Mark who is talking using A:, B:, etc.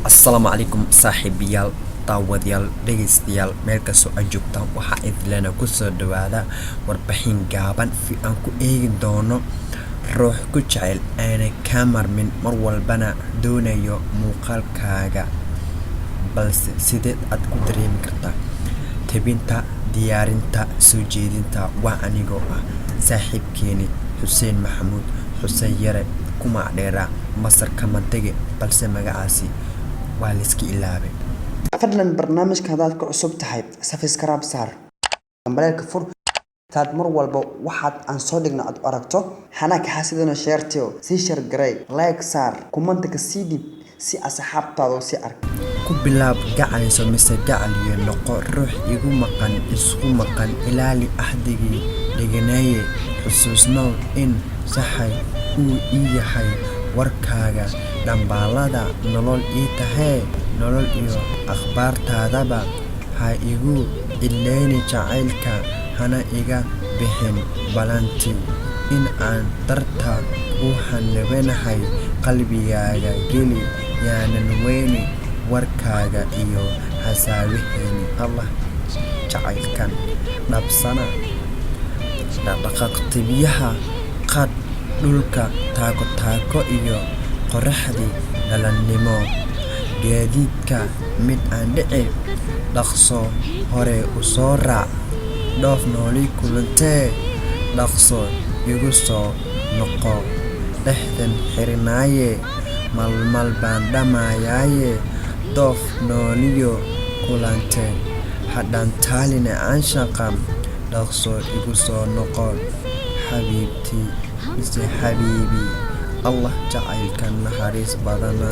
A: السلام عليكم صاحبيال daawadyaal dhegaystayaal meel kastoo aad joogtaan waxaa idilana kusoo dhawaada warbixin gaaban si aan ku eegi doono ruux ku jecel aanay ka marmin mar walbana doonayo muuqaalkaaga balse sideed aad ku dareemi kartaa tabinta diyaarinta soo jeedinta waa anigoo ah saaxiibkeeni xuseen maxamuud xuseen yare kuma dheera masar kama dege balse magacaasi waa liski ilaabay
B: fadlan barnaamijka hadaad ku cusub tahay subscribe saar ambalka fur taad mar walba waxaad aan soo dhigno aad aragto xanaak xasidana sheertiyo si share garay like saar comment ka sidib si asxaabtaadu si ark
A: ku bilaab gacayso mise gacal iyo noqo ruux igu maqan isku maqan ilaali ahdigii dhiganaye xusuusnow in saxay uu yahay warkaaga dambaalada nolol ii tahay nolol iyo akhbaartaadaba ha igu ilayni jacaylka hana iga bixin balanti in aan darta u hanabanahay qalbigaaga geli yaanan weyni warkaaga iyo hasaawiheeni allah jacaylkan dhabsana dhaqaqtibiyaha qad dhulka taako iyo qoraxdii dhalannimo gaadiidka mid aan dhici dhaqso hore u soo raac dhoof nooli kulantee dhaqso igu soo noqo dhexdan xirinaaye malmal baan dhammayaaye doof nooliyo kulante hadhantaalina aanshaqan dhaqso igu soo noqo xabiibtii mise xabiibi allah jacaylka naxariis badana